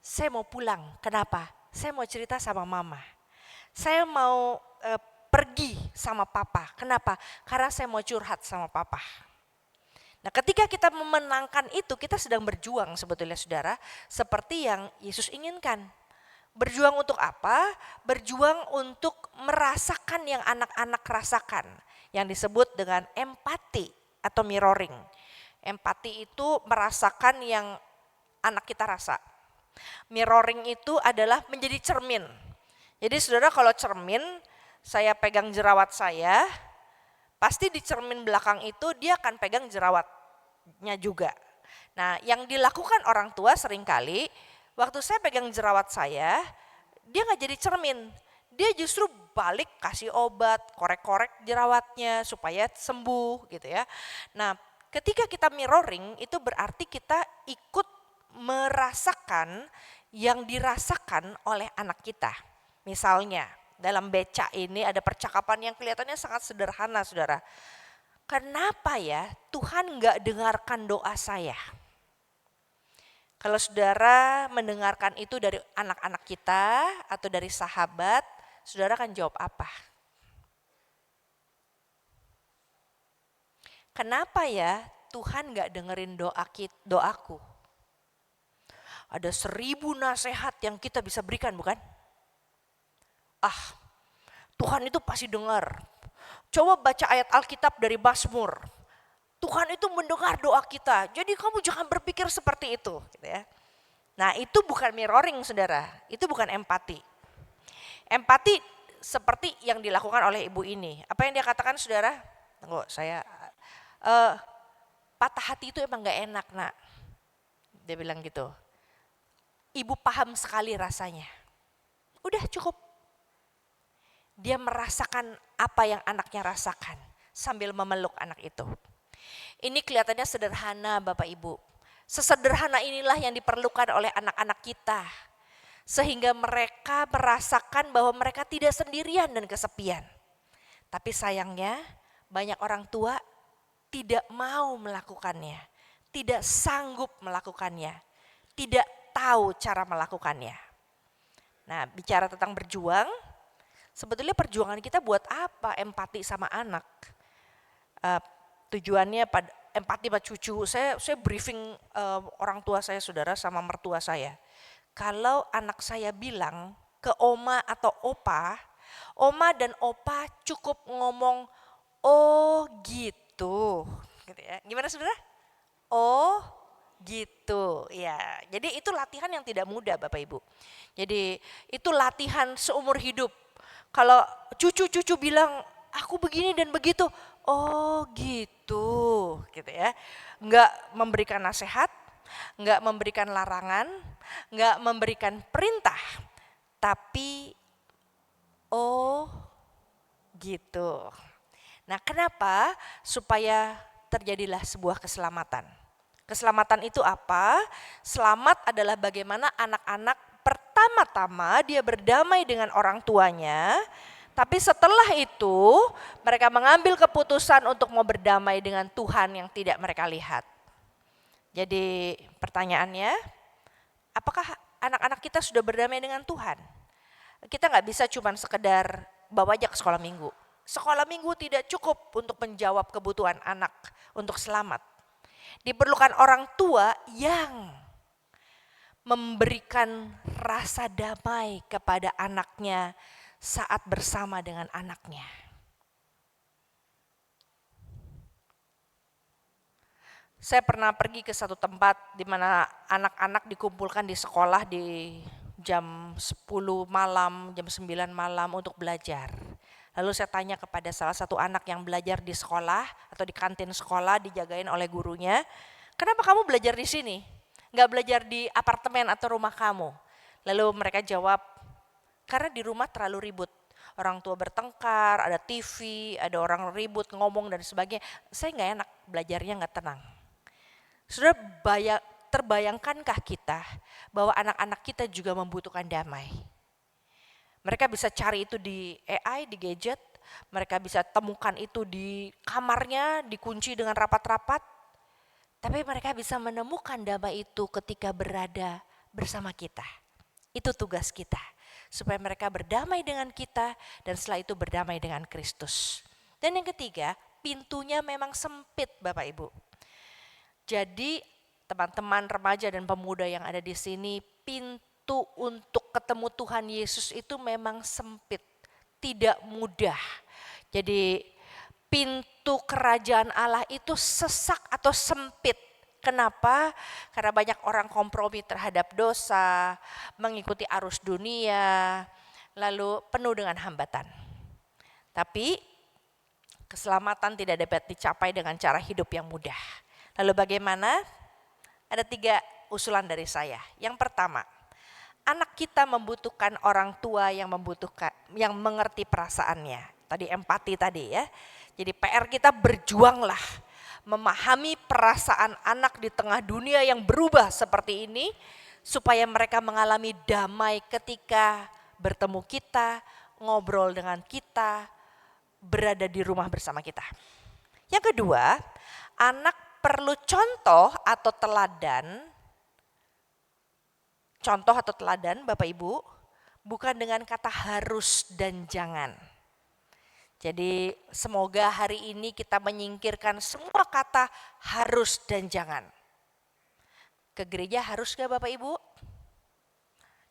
saya mau pulang. Kenapa? Saya mau cerita sama mama. Saya mau pergi sama papa. Kenapa? Karena saya mau curhat sama papa. Nah ketika kita memenangkan itu, kita sedang berjuang sebetulnya saudara, seperti yang Yesus inginkan. Berjuang untuk apa? Berjuang untuk merasakan yang anak-anak rasakan. Yang disebut dengan empati atau mirroring. Empati itu merasakan yang anak kita rasa. Mirroring itu adalah menjadi cermin. Jadi saudara kalau cermin, saya pegang jerawat saya, pasti di cermin belakang itu dia akan pegang jerawatnya juga. Nah yang dilakukan orang tua seringkali, waktu saya pegang jerawat saya, dia gak jadi cermin. Dia justru balik kasih obat, korek-korek jerawatnya supaya sembuh gitu ya. Nah ketika kita mirroring itu berarti kita ikut merasakan yang dirasakan oleh anak kita. Misalnya dalam becak ini ada percakapan yang kelihatannya sangat sederhana saudara. Kenapa ya Tuhan gak dengarkan doa saya? Kalau saudara mendengarkan itu dari anak-anak kita atau dari sahabat, saudara akan jawab apa? Kenapa ya Tuhan gak dengerin doaku? Ada 1000 nasihat yang kita bisa berikan bukan? Tuhan itu pasti dengar. Coba baca ayat Alkitab dari Mazmur. Tuhan itu mendengar doa kita. Jadi kamu jangan berpikir seperti itu. Gitu ya. Nah itu bukan mirroring saudara. Itu bukan empati. Empati seperti yang dilakukan oleh ibu ini. Apa yang dia katakan saudara? Tunggu saya. Patah hati itu emang gak enak nak. Dia bilang gitu. Ibu paham sekali rasanya. Udah cukup. Dia merasakan apa yang anaknya rasakan. Sambil memeluk anak itu. Ini kelihatannya sederhana Bapak Ibu. Sesederhana inilah yang diperlukan oleh anak-anak kita. Sehingga mereka merasakan bahwa mereka tidak sendirian dan kesepian. Tapi sayangnya banyak orang tua tidak mau melakukannya. Tidak sanggup melakukannya. Tidak tahu cara melakukannya. Nah bicara tentang berjuang. Sebetulnya perjuangan kita buat apa empati sama anak? Tujuannya pada empati pada cucu. Saya briefing orang tua saya saudara sama mertua saya. Kalau anak saya bilang ke oma atau opa, oma dan opa cukup ngomong oh gitu. Gitu ya. Gimana saudara? Oh gitu. Ya. Jadi itu latihan yang tidak mudah Bapak Ibu. Jadi itu latihan seumur hidup. Kalau cucu-cucu bilang aku begini dan begitu, oh gitu ya. Enggak memberikan nasihat, enggak memberikan larangan, enggak memberikan perintah, tapi oh gitu. Nah kenapa? Supaya terjadilah sebuah keselamatan. Keselamatan itu apa? Selamat adalah bagaimana anak-anak pertama-tama dia berdamai dengan orang tuanya. Tapi setelah itu mereka mengambil keputusan untuk mau berdamai dengan Tuhan yang tidak mereka lihat. Jadi pertanyaannya, apakah anak-anak kita sudah berdamai dengan Tuhan? Kita nggak bisa cuma sekedar bawa aja ke sekolah minggu. Sekolah minggu tidak cukup untuk menjawab kebutuhan anak untuk selamat. Diperlukan orang tua yang memberikan rasa damai kepada anaknya saat bersama dengan anaknya. Saya pernah pergi ke satu tempat di mana anak-anak dikumpulkan di sekolah di jam 10 malam, jam 9 malam untuk belajar. Lalu saya tanya kepada salah satu anak yang belajar di sekolah atau di kantin sekolah dijagain oleh gurunya, kenapa kamu belajar di sini? Nggak belajar di apartemen atau rumah kamu? Lalu mereka jawab, karena di rumah terlalu ribut. Orang tua bertengkar, ada TV, ada orang ribut, ngomong dan sebagainya. Saya nggak enak, belajarnya nggak tenang. Sudah terbayangkankah kita bahwa anak-anak kita juga membutuhkan damai? Mereka bisa cari itu di AI, di gadget. Mereka bisa temukan itu di kamarnya, dikunci dengan rapat-rapat. Tapi mereka bisa menemukan damai itu ketika berada bersama kita. Itu tugas kita. Supaya mereka berdamai dengan kita dan setelah itu berdamai dengan Kristus. Dan yang ketiga, pintunya memang sempit Bapak Ibu. Jadi teman-teman remaja dan pemuda yang ada di sini, pintu untuk ketemu Tuhan Yesus itu memang sempit, tidak mudah. Jadi pintu kerajaan Allah itu sesak atau sempit. Kenapa? Karena banyak orang kompromi terhadap dosa, mengikuti arus dunia, lalu penuh dengan hambatan. Tapi keselamatan tidak dapat dicapai dengan cara hidup yang mudah. Lalu bagaimana? Ada 3 usulan dari saya. Yang pertama, anak kita membutuhkan orang tua yang mengerti perasaannya. Tadi empati tadi ya. Jadi PR kita berjuanglah memahami perasaan anak di tengah dunia yang berubah seperti ini supaya mereka mengalami damai ketika bertemu kita, ngobrol dengan kita, berada di rumah bersama kita. Yang kedua, anak perlu contoh atau teladan Bapak Ibu, bukan dengan kata harus dan jangan. Jadi semoga hari ini kita menyingkirkan semua kata harus dan jangan. Ke gereja harus gak Bapak Ibu?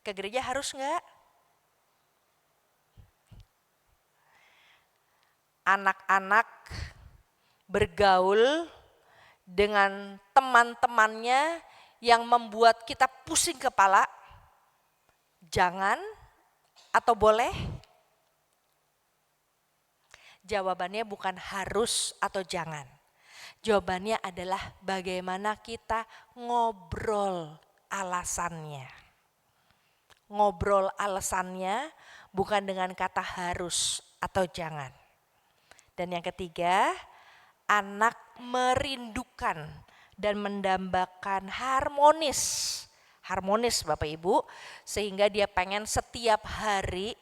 Ke gereja harus gak? Anak-anak bergaul dengan teman-temannya yang membuat kita pusing kepala, jangan atau boleh? Jawabannya bukan harus atau jangan. Jawabannya adalah bagaimana kita ngobrol alasannya. Ngobrol alasannya bukan dengan kata harus atau jangan. Dan yang ketiga, anak merindukan dan mendambakan harmonis Bapak Ibu, sehingga dia pengen setiap hari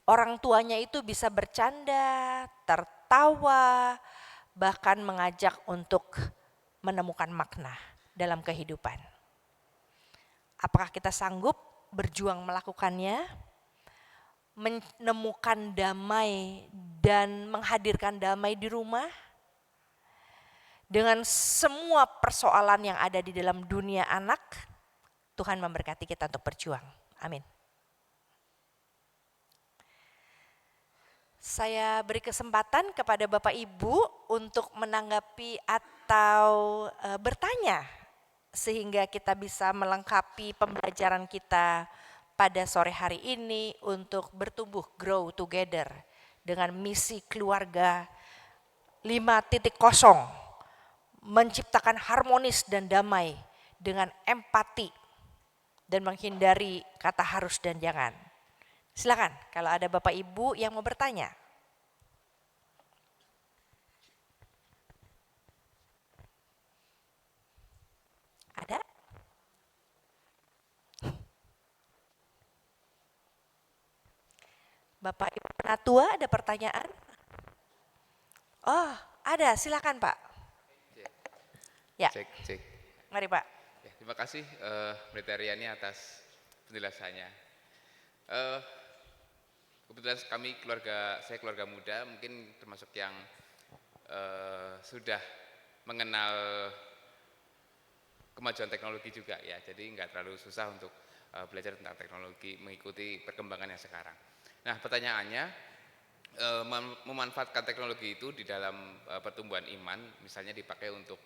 orang tuanya itu bisa bercanda, tertawa, bahkan mengajak untuk menemukan makna dalam kehidupan. Apakah kita sanggup berjuang melakukannya? Menemukan damai dan menghadirkan damai di rumah? Dengan semua persoalan yang ada di dalam dunia anak, Tuhan memberkati kita untuk berjuang. Amin. Saya beri kesempatan kepada Bapak Ibu untuk menanggapi atau bertanya sehingga kita bisa melengkapi pembelajaran kita pada sore hari ini untuk bertumbuh, grow together dengan misi keluarga 5.0, menciptakan harmonis dan damai dengan empati dan menghindari kata harus dan jangan. Silakan kalau ada Bapak Ibu yang mau bertanya. Ada? Bapak Ibu penasaran Atua ada pertanyaan? Oh, ada, silakan Pak. Ya, Cek. mari Pak. Ya, terima kasih Pendeta Riani atas penjelasannya. Kebetulan saya keluarga muda, mungkin termasuk yang sudah mengenal kemajuan teknologi juga ya, jadi nggak terlalu susah untuk belajar tentang teknologi, mengikuti perkembangannya sekarang. Nah, pertanyaannya, memanfaatkan teknologi itu di dalam pertumbuhan iman, misalnya dipakai untuk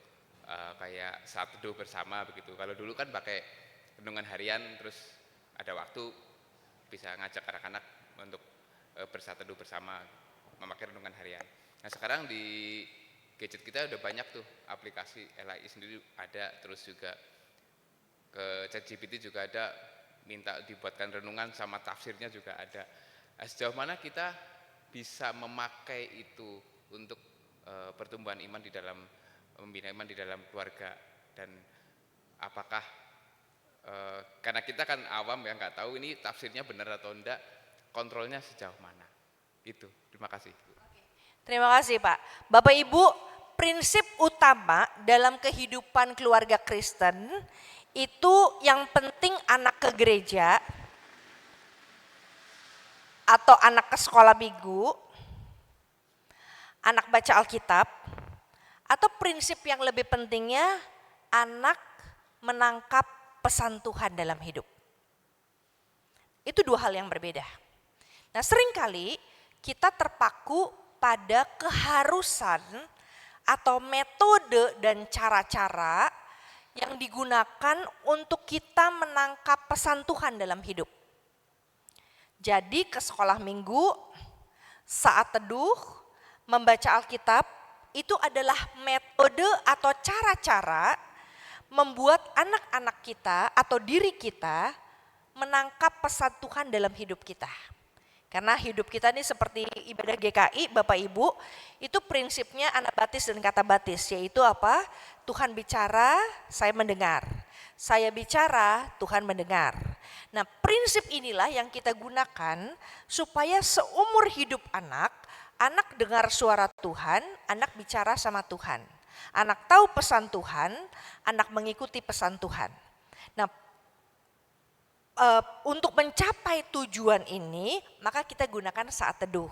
kayak saat teduh bersama begitu. Kalau dulu kan pakai renungan harian, terus ada waktu bisa ngajak anak-anak untuk bersatu teduh bersama, memakai renungan harian. Nah, sekarang di gadget kita udah banyak tuh aplikasi, LAI sendiri ada, terus juga ke ChatGPT juga ada, minta dibuatkan renungan sama tafsirnya juga ada. Nah, sejauh mana kita bisa memakai itu untuk pertumbuhan iman di dalam membina iman di dalam keluarga, dan apakah karena kita kan awam ya, nggak tahu ini tafsirnya benar atau enggak, kontrolnya sejauh mana? Itu, terima kasih. Terima kasih Pak. Bapak Ibu, prinsip utama dalam kehidupan keluarga Kristen itu yang penting anak ke gereja atau anak ke sekolah minggu, anak baca Alkitab, atau prinsip yang lebih pentingnya anak menangkap pesan Tuhan dalam hidup. Itu dua hal yang berbeda. Nah, seringkali kita terpaku pada keharusan atau metode dan cara-cara yang digunakan untuk kita menangkap pesan Tuhan dalam hidup. Jadi ke sekolah minggu, saat teduh, membaca Alkitab, itu adalah metode atau cara-cara membuat anak-anak kita atau diri kita menangkap pesan Tuhan dalam hidup kita. Karena hidup kita ini seperti ibadah GKI, Bapak Ibu, itu prinsipnya anabatis dan kata batis, yaitu apa? Tuhan bicara, saya mendengar. Saya bicara, Tuhan mendengar. Nah, prinsip inilah yang kita gunakan supaya seumur hidup anak dengar suara Tuhan, anak bicara sama Tuhan. Anak tahu pesan Tuhan, anak mengikuti pesan Tuhan. Nah, untuk mencapai tujuan ini, maka kita gunakan saat teduh.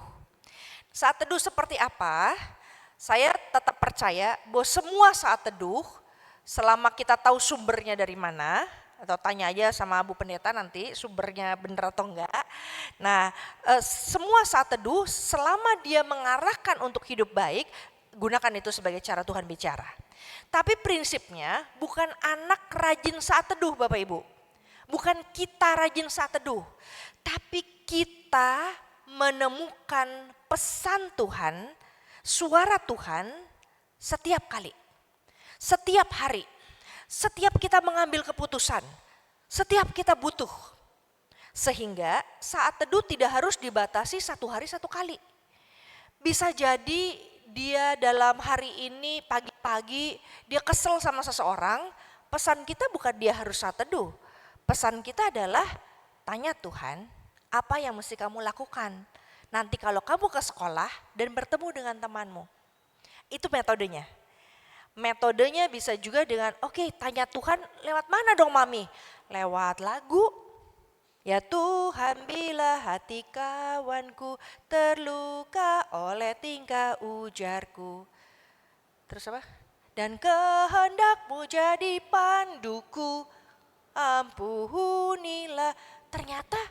Saat teduh seperti apa? Saya tetap percaya bahwa semua saat teduh, selama kita tahu sumbernya dari mana, atau tanya aja sama Bu Pendeta nanti sumbernya benar atau enggak. Nah, semua saat teduh, selama dia mengarahkan untuk hidup baik, gunakan itu sebagai cara Tuhan bicara. Tapi prinsipnya bukan anak rajin saat teduh, Bapak Ibu. Bukan kita rajin saat teduh, tapi kita menemukan pesan Tuhan, suara Tuhan setiap kali, setiap hari, setiap kita mengambil keputusan, setiap kita butuh. Sehingga saat teduh tidak harus dibatasi satu hari satu kali. Bisa jadi dia dalam hari ini pagi-pagi dia kesel sama seseorang, pesan kita bukan dia harus saat teduh. Pesan kita adalah, tanya Tuhan, apa yang mesti kamu lakukan nanti kalau kamu ke sekolah dan bertemu dengan temanmu. Itu metodenya. Metodenya bisa juga dengan, oke, tanya Tuhan lewat mana dong Mami? Lewat lagu. Ya Tuhan, bila hati kawanku terluka oleh tingkah ujarku. Terus apa? Dan kehendakmu jadi panduku. Ampunilah. Ternyata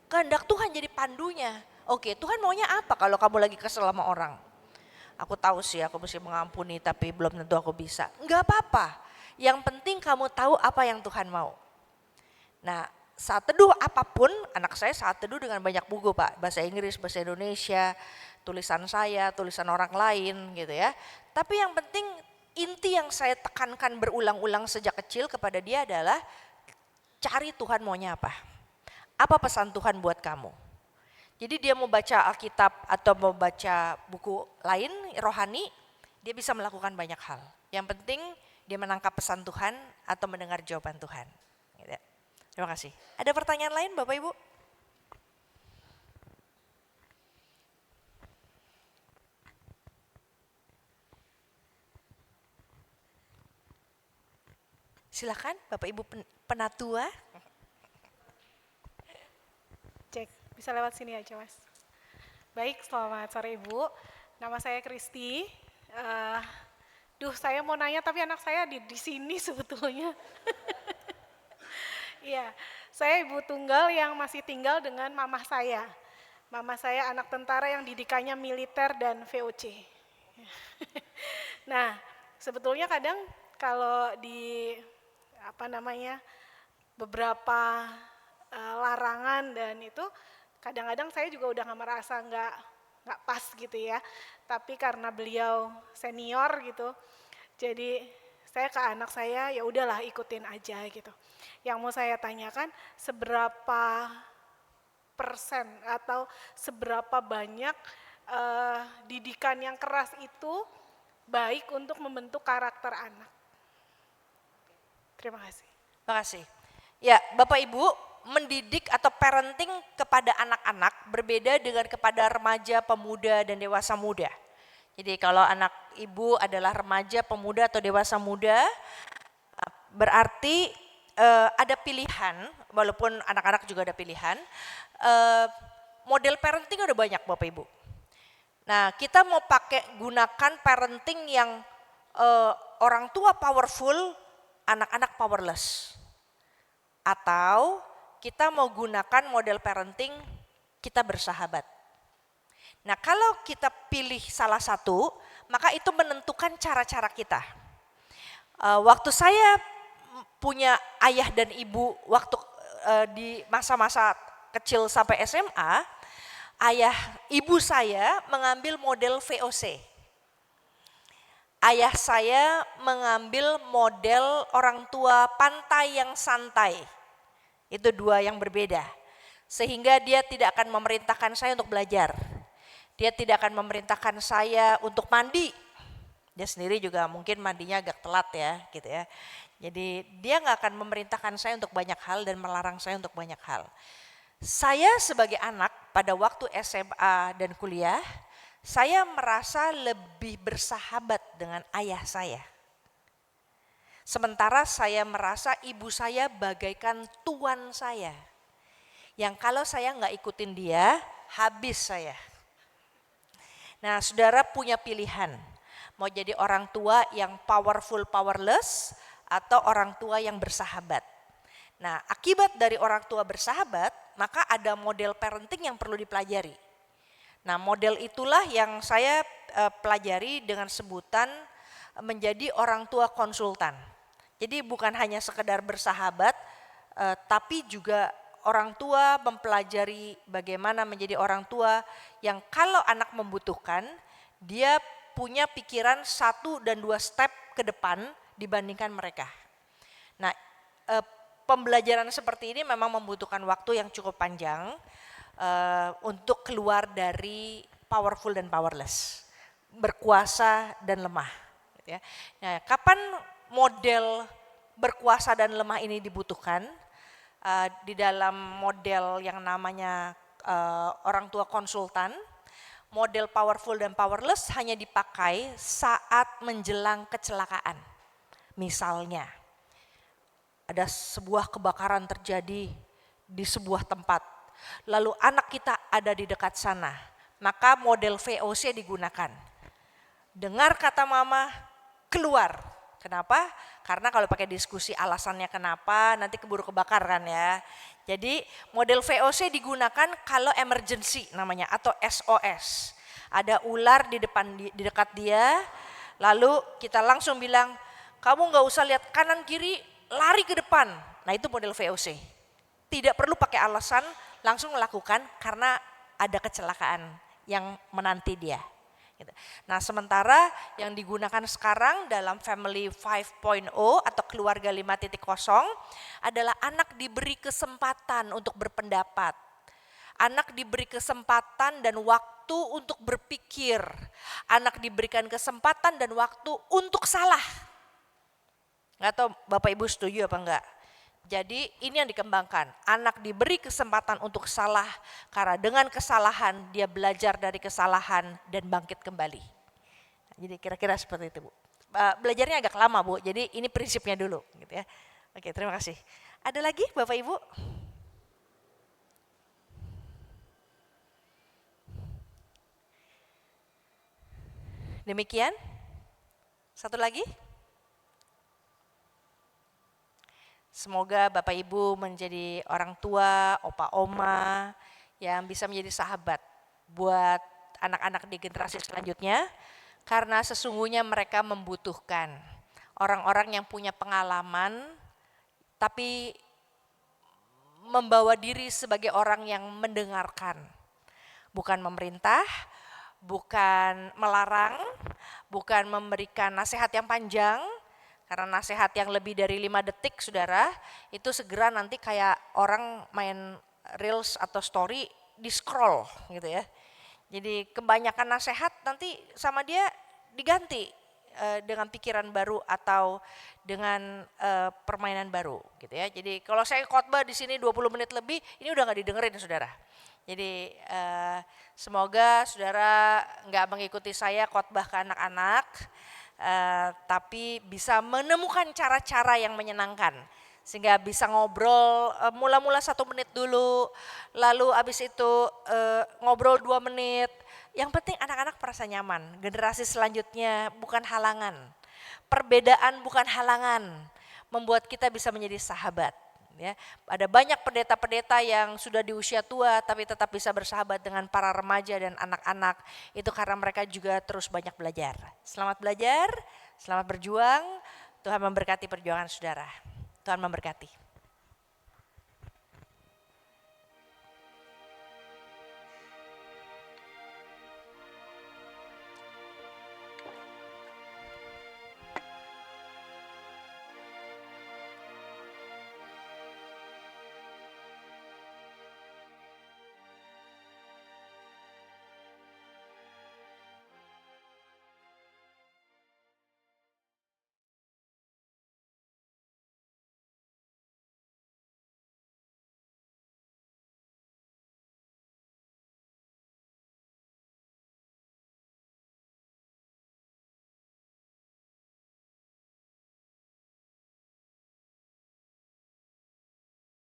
kehendak Tuhan jadi pandunya. Oke, Tuhan maunya apa kalau kamu lagi kesel sama orang? Aku tahu sih aku mesti mengampuni tapi belum tentu aku bisa. Enggak apa-apa. Yang penting kamu tahu apa yang Tuhan mau. Nah, saat teduh apapun, anak saya saat teduh dengan banyak buku Pak. Bahasa Inggris, bahasa Indonesia, tulisan saya, tulisan orang lain gitu ya. Tapi yang penting inti yang saya tekankan berulang-ulang sejak kecil kepada dia adalah cari Tuhan maunya apa. Apa pesan Tuhan buat kamu? Jadi dia mau baca Alkitab atau mau baca buku lain rohani, dia bisa melakukan banyak hal. Yang penting dia menangkap pesan Tuhan atau mendengar jawaban Tuhan. Gitu. Terima kasih. Ada pertanyaan lain Bapak Ibu? Silakan Bapak Ibu penatua. Cek, bisa lewat sini aja Mas. Baik, selamat sore Ibu. Nama saya Kristi. Saya mau nanya tapi anak saya di sini sebetulnya. Iya, saya ibu tunggal yang masih tinggal dengan mama saya. Mama saya anak tentara yang didikannya militer dan VOC. Nah, sebetulnya kadang kalau di beberapa larangan dan itu kadang-kadang saya juga udah merasa nggak pas gitu ya. Tapi karena beliau senior gitu, jadi saya ke anak saya ya udahlah ikutin aja gitu. Yang mau saya tanyakan seberapa persen atau seberapa banyak didikan yang keras itu baik untuk membentuk karakter anak. Terima kasih. Terima kasih. Ya, Bapak Ibu, mendidik atau parenting kepada anak-anak berbeda dengan kepada remaja, pemuda, dan dewasa muda. Jadi kalau anak ibu adalah remaja, pemuda, atau dewasa muda, berarti ada pilihan, walaupun anak-anak juga ada pilihan, model parenting ada banyak Bapak Ibu. Nah, kita mau gunakan parenting yang orang tua powerful, anak-anak powerless. Atau kita mau gunakan model parenting kita bersahabat. Nah, kalau kita pilih salah satu, maka itu menentukan cara-cara kita. Waktu saya punya ayah dan ibu waktu di masa-masa kecil sampai SMA, ibu saya mengambil model VOC. Ayah saya mengambil model orang tua pantai yang santai. Itu dua yang berbeda. Sehingga dia tidak akan memerintahkan saya untuk belajar. Dia tidak akan memerintahkan saya untuk mandi. Dia sendiri juga mungkin mandinya agak telat ya, gitu ya. Jadi dia nggak akan memerintahkan saya untuk banyak hal dan melarang saya untuk banyak hal. Saya sebagai anak pada waktu SMA dan kuliah, saya merasa lebih bersahabat dengan ayah saya. Sementara saya merasa ibu saya bagaikan tuan saya. Yang kalau saya nggak ikutin dia, habis saya. Nah, saudara punya pilihan. Mau jadi orang tua yang powerful, powerless, atau orang tua yang bersahabat. Nah, akibat dari orang tua bersahabat, maka ada model parenting yang perlu dipelajari. Nah, model itulah yang saya pelajari dengan sebutan menjadi orang tua konsultan. Jadi bukan hanya sekedar bersahabat, tapi juga orang tua mempelajari bagaimana menjadi orang tua yang kalau anak membutuhkan, dia punya pikiran 1 dan 2 step ke depan dibandingkan mereka. Nah, pembelajaran seperti ini memang membutuhkan waktu yang cukup panjang untuk keluar dari powerful dan powerless, berkuasa dan lemah. Gitu ya. Nah, kapan model berkuasa dan lemah ini dibutuhkan? Di dalam model yang namanya orang tua konsultan, model powerful dan powerless hanya dipakai saat menjelang kecelakaan. Misalnya, ada sebuah kebakaran terjadi di sebuah tempat, lalu anak kita ada di dekat sana, maka model VOC digunakan. Dengar kata mama, keluar. Kenapa? Karena kalau pakai diskusi alasannya kenapa, nanti keburu kebakar kan ya. Jadi model VOC digunakan kalau emergency namanya atau SOS. Ada ular di dekat dia, lalu kita langsung bilang, kamu nggak usah lihat kanan kiri, lari ke depan. Nah, itu model VOC. Tidak perlu pakai alasan, langsung melakukan karena ada kecelakaan yang menanti dia. Nah, sementara yang digunakan sekarang dalam Family 5.0 atau keluarga 5.0 adalah anak diberi kesempatan untuk berpendapat. Anak diberi kesempatan dan waktu untuk berpikir. Anak diberikan kesempatan dan waktu untuk salah. Nggak tahu Bapak Ibu setuju apa enggak? Jadi ini yang dikembangkan, anak diberi kesempatan untuk salah karena dengan kesalahan dia belajar dari kesalahan dan bangkit kembali. Jadi kira-kira seperti itu Bu. belajarnya agak lama Bu, jadi ini prinsipnya dulu gitu ya. Oke, terima kasih. Ada lagi Bapak Ibu? Demikian. Satu lagi. Semoga Bapak Ibu menjadi orang tua, opa oma yang bisa menjadi sahabat buat anak-anak di generasi selanjutnya, karena sesungguhnya mereka membutuhkan orang-orang yang punya pengalaman tapi membawa diri sebagai orang yang mendengarkan, bukan memerintah, bukan melarang, bukan memberikan nasihat yang panjang, karena nasihat yang lebih dari 5 detik saudara, itu segera nanti kayak orang main reels atau story di scroll gitu ya. Jadi kebanyakan nasihat nanti sama dia diganti dengan pikiran baru atau dengan permainan baru gitu ya. Jadi kalau saya khotbah di sini 20 menit lebih, ini udah nggak didengerin saudara. Jadi semoga saudara nggak mengikuti saya khotbah ke anak-anak, tapi bisa menemukan cara-cara yang menyenangkan. Sehingga bisa ngobrol mula-mula 1 menit dulu, lalu abis itu ngobrol 2 menit. Yang penting anak-anak merasa nyaman, generasi selanjutnya bukan halangan. Perbedaan bukan halangan, membuat kita bisa menjadi sahabat. Ya, ada banyak pendeta-pendeta yang sudah di usia tua tapi tetap bisa bersahabat dengan para remaja dan anak-anak. Itu karena mereka juga terus banyak belajar. Selamat belajar, selamat berjuang. Tuhan memberkati perjuangan saudara. Tuhan memberkati.